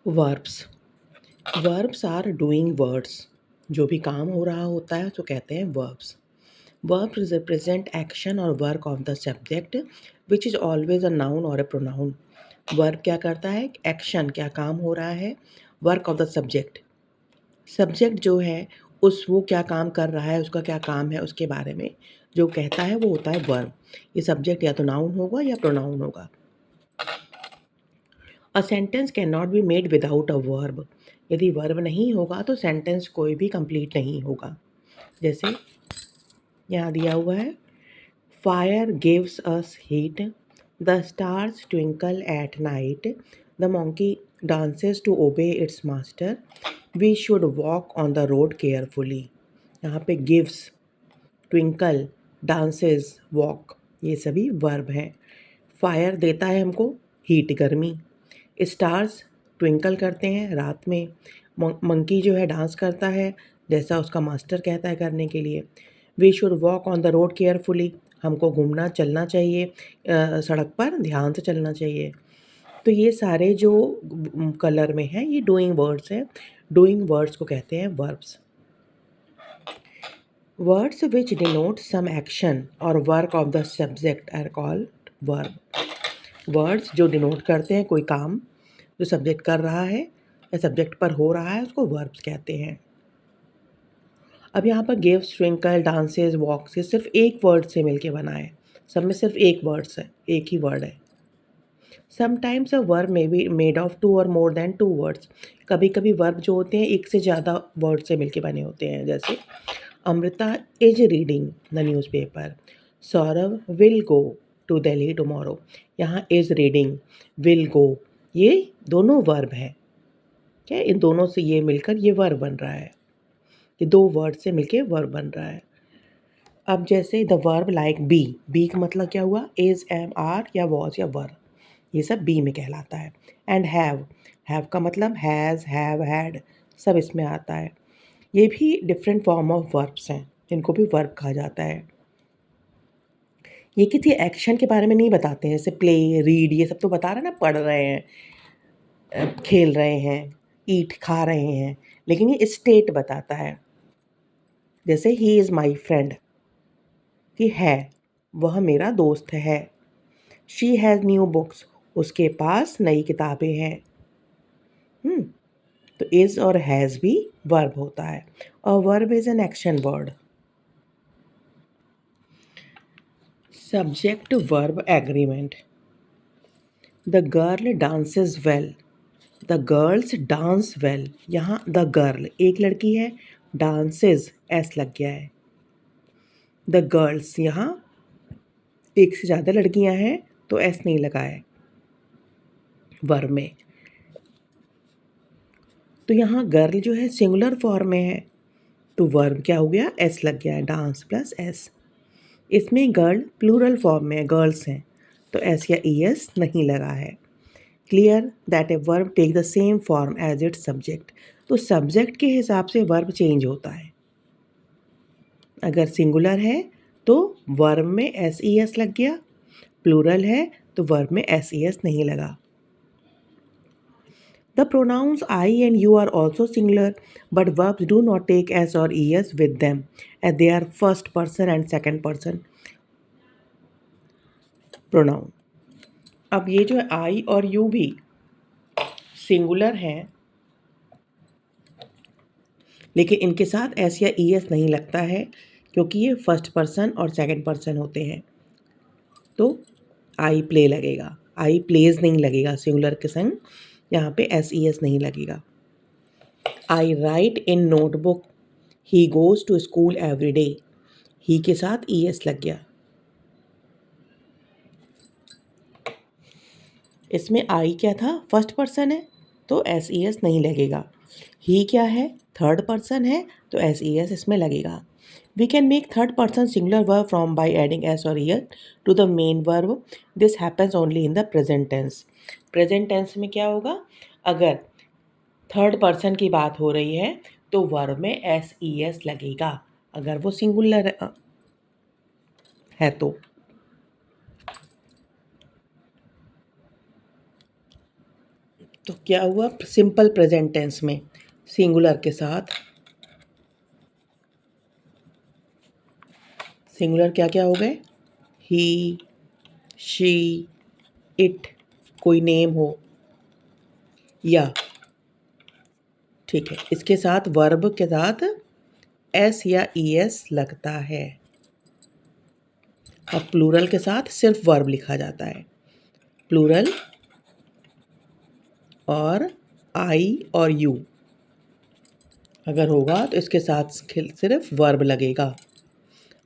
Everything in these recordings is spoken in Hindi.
Verbs verbs are doing words. जो भी काम हो रहा होता है तो कहते हैं वर्ब्स। वर्ब्स रिप्रेजेंट एक्शन और work of the subject which is always a noun और अ प्रोनाउन। वर्ब क्या करता है? एक्शन, क्या काम हो रहा है। Work of the subject, subject जो है उस वो क्या काम कर रहा है, उसका क्या काम है, उसके बारे में जो कहता है वो होता है वर्ब। ये सब्जेक्ट या तो नाउन होगा या प्रोनाउन होगा। A sentence can not be made without a verb. यदि वर्ब नहीं होगा तो सेंटेंस कोई भी कंप्लीट नहीं होगा। जैसे यहाँ दिया हुआ है, fire gives us heat, the stars twinkle at night, the monkey dances to obey its master, we should walk on the road carefully. यहाँ पे गिव्स, ट्विंकल, डांसेस, वॉक, ये सभी वर्ब हैं। फायर देता है हमको हीट, गर्मी। स्टार्स ट्विंकल करते हैं रात में। मंकी जो है डांस करता है जैसा उसका मास्टर कहता है करने के लिए। We should walk on the road carefully, हमको घूमना चलना चाहिए, सड़क पर ध्यान से चलना चाहिए। तो ये सारे जो कलर में हैं ये डूइंग वर्ड्स हैं। डूइंग वर्ड्स को कहते हैं verbs. Words which denote some action और work of the subject are called verb. Words जो डिनोट करते हैं कोई काम जो सब्जेक्ट कर रहा है या सब्जेक्ट पर हो रहा है उसको वर्ब्स कहते हैं। अब यहाँ पर गिव्स, ट्विंकल, डांसेस, वॉक्स, ये सिर्फ एक वर्ड से मिलके बना है। सब में सिर्फ एक वर्ड्स है, एक ही वर्ड है। Sometimes a verb may be made of two or more then two words. कभी कभी वर्ब जो होते हैं एक से ज़्यादा वर्ड से मिलके बने होते हैं। जैसे Amrita is reading the newspaper, Saurabh will go to Delhi tomorrow. यहाँ इज रीडिंग, विल गो, ये दोनों वर्ब हैं। क्या इन दोनों से ये मिलकर ये वर्ब बन रहा है। ये दो वर्ड से मिलके वर्ब बन रहा है। अब जैसे the verb like be, be का मतलब क्या हुआ? इज, एम, आर या वॉज या वर, ये सब बी में कहलाता है। एंड हैव का मतलब हैज़, हैव, हैड, सब इसमें आता है। ये भी डिफरेंट फॉर्म ऑफ वर्ब्स हैं जिनको भी वर्ब कहा जाता है। ये किसी एक्शन के बारे में नहीं बताते हैं, जैसे प्ले, रीड, ये सब तो बता रहे हैं ना, पढ़ रहे हैं, खेल रहे हैं, ईट, खा रहे हैं। लेकिन ये स्टेट बताता है। जैसे ही इज़ माई फ्रेंड, कि है, वह मेरा दोस्त है। शी हैज़ न्यू बुक्स, उसके पास नई किताबें हैं। तो इज़ और हैज़ भी वर्ब होता है। A verb is an action word. Subject verb agreement. The girl dances well, the girls dance well. यहाँ द गर्ल एक लड़की है, डांसेस एस लग गया है। द गर्ल्स यहाँ एक से ज़्यादा लड़कियाँ हैं तो एस नहीं लगा है वर्ब में। तो यहाँ गर्ल जो है सिंगुलर फॉर्म में है तो वर्ब क्या हो गया? एस लग गया है, डांस प्लस एस। इसमें गर्ल प्लूरल फॉर्म में है, गर्ल्स हैं, तो एस या ई एस नहीं लगा है। Clear that a verb take the same form as its subject. तो सब्जेक्ट के हिसाब से वर्ब चेंज होता है। अगर सिंगुलर है तो वर्ब में एस ई एस लग गया, प्लूरल है तो वर्ब में एस ई एस नहीं लगा। The pronouns I and you are also singular, but verbs do not take s or es with them, as they are first person and second person pronoun. अब ये जो I और you भी सिंगुलर हैं, लेकिन इनके साथ s या es नहीं लगता है क्योंकि ये फर्स्ट पर्सन और सेकंड पर्सन होते हैं। तो I प्ले लगेगा, I प्लेज नहीं लगेगा सिंगुलर के संग, यहाँ पे एस ई एस नहीं लगेगा। I write in notebook, he goes to school every day, he के साथ ई एस लग गया। इसमें आई क्या था? फर्स्ट पर्सन है तो एस ई एस नहीं लगेगा। ही क्या है? थर्ड पर्सन है तो एस ई एस इसमें लगेगा। We can make third person singular verb from by adding S और ईयर to the main verb. This happens only in the present tense. Present tense में क्या होगा? अगर थर्ड पर्सन की बात हो रही है तो वर्ब में एस ई एस लगेगा, अगर वो सिंगुलर है तो। तो क्या हुआ सिंपल प्रेजेंट टेंस में सिंगुलर के साथ सिंगुलर क्या क्या हो गए ही शी इट कोई नेम हो या ठीक है इसके साथ वर्ब के साथ एस या ई एस लगता है और प्लूरल के साथ सिर्फ वर्ब लिखा जाता है प्लूरल और आई और यू अगर होगा तो इसके साथ सिर्फ वर्ब लगेगा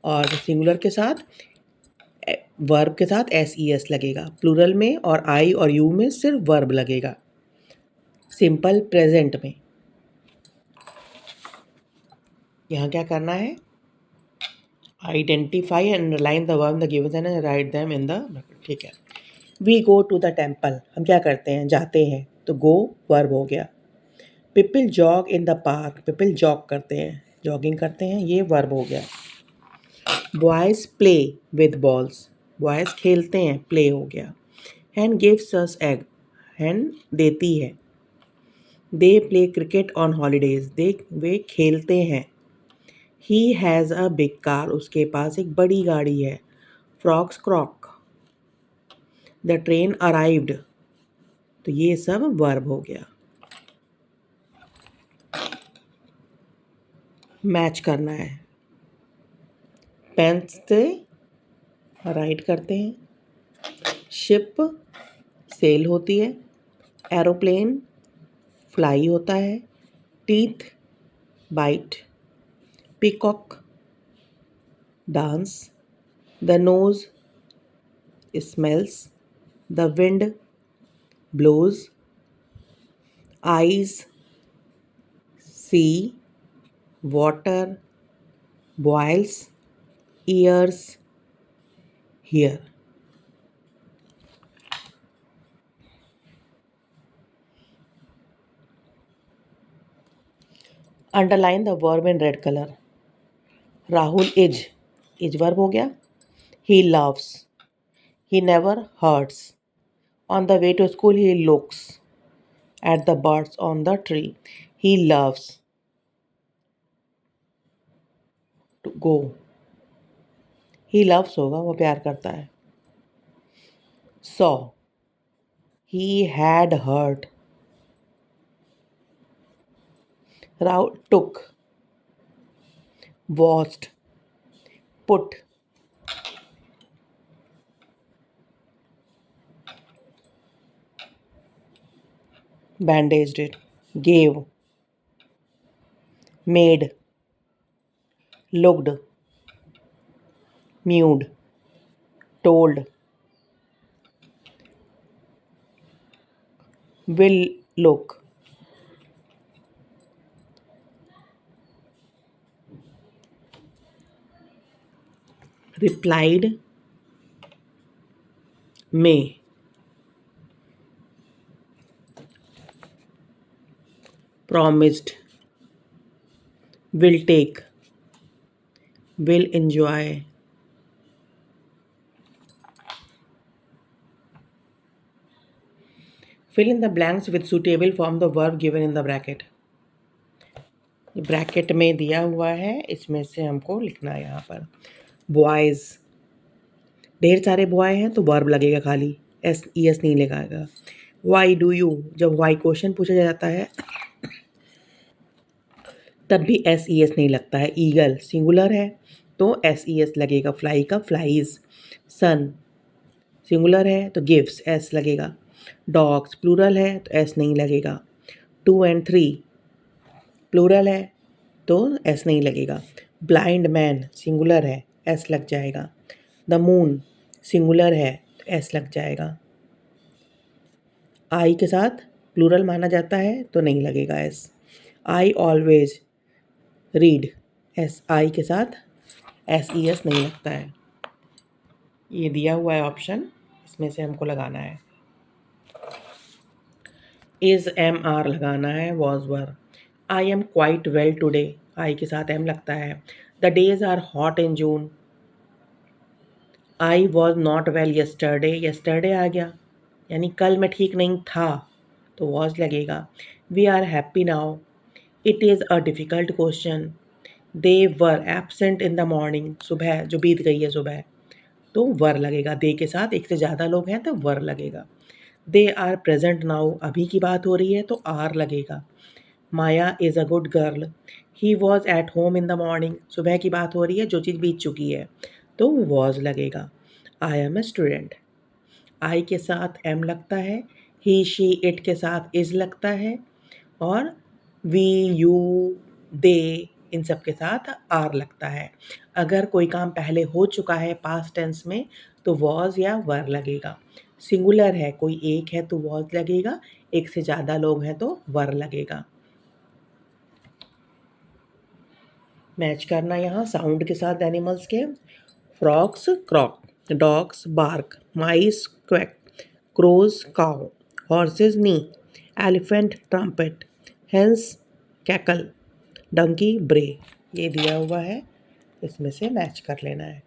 और सिंगुलर के साथ वर्ब के साथ एस ई एस लगेगा प्लूरल में और आई और यू में सिर्फ वर्ब लगेगा सिंपल प्रेजेंट में यहाँ क्या करना है identify and underline the verb the given and write them in the ठीक है we go to the temple हम क्या करते हैं जाते हैं तो गो वर्ब हो गया people jog in the park people jog करते हैं जॉगिंग करते हैं ये वर्ब हो गया boys play with balls boys खेलते हैं प्ले हो गया हैन गिव्स अस एग हैन देती है they play cricket on holidays they वे खेलते हैं he has a big car उसके पास एक बड़ी गाड़ी है frogs croak the train arrived तो ये सब वर्ब हो गया मैच करना है पेन से राइट करते हैं शिप सेल होती है एरोप्लेन फ्लाई होता है teeth bite peacock dance the nose smells the wind blows eyes see water boils ears hear underline the verb in red colour Rahul is verb हो गया he loves he never hurts on the way to school he looks at the birds on the tree he loves to go he loves होगा वो प्यार करता है saw he had hurt Rahul took watched put bandaged it gave made looked mewed told will look replied may promised will take will enjoy fill in the blanks with suitable form the verb given in the bracket bracket में दिया हुआ है इसमें से हमको लिखना है यहाँ पर बॉयज़ ढेर सारे बॉय हैं तो वर्ब लगेगा खाली एस ई एस नहीं लगाएगा वाई डू यू जब वाई क्वेश्चन पूछा जाता है तब भी एस ई एस नहीं लगता है ईगल सिंगुलर है तो एस ई एस लगेगा फ्लाई का फ्लाइज सन सिंगुलर है तो गिव्स एस लगेगा डॉग्स प्लूरल है तो एस नहीं लगेगा 2 and 3 प्लूरल है तो एस नहीं लगेगा ब्लाइंड मैन सिंगुलर है एस लग जाएगा द मून सिंगुलर है तो एस लग जाएगा आई के साथ प्लूरल माना जाता है तो नहीं लगेगा S I always read S I के साथ एस ई एस नहीं लगता है ये दिया हुआ है ऑप्शन इसमें से हमको लगाना है इज एम आर लगाना है was were I am quite well today I के साथ एम लगता है the days are hot in June I was not well yesterday yesterday आ गया यानी कल मैं ठीक नहीं था तो वॉज लगेगा। We are happy now, it is a difficult question, they were absent in the morning, सुबह जो बीत गई है सुबह, तो वर लगेगा। दे के साथ एक से ज़्यादा लोग हैं तो वर लगेगा। दे आर प्रेजेंट नाउ, अभी की बात हो रही है तो आर लगेगा। Maya is a good girl, he was at home in the morning, सुबह की बात हो रही है जो चीज़ बीत चुकी है तो वॉज लगेगा। आई एम ए स्टूडेंट, आई के साथ एम लगता है, ही शी इट के साथ इज़ लगता है, और वी यू दे इन सब के साथ आर लगता है। अगर कोई काम पहले हो चुका है पास्ट टेंस में तो वॉज या वर लगेगा। सिंगुलर है, कोई एक है तो वॉज लगेगा, एक से ज़्यादा लोग हैं तो वर लगेगा। मैच करना यहाँ साउंड के साथ एनिमल्स के। Frogs croak, dogs bark, mice quack, crows caw, horses neigh, elephant trumpet, hens cackle, donkey bray. ये दिया हुआ है, इसमें से मैच कर लेना है।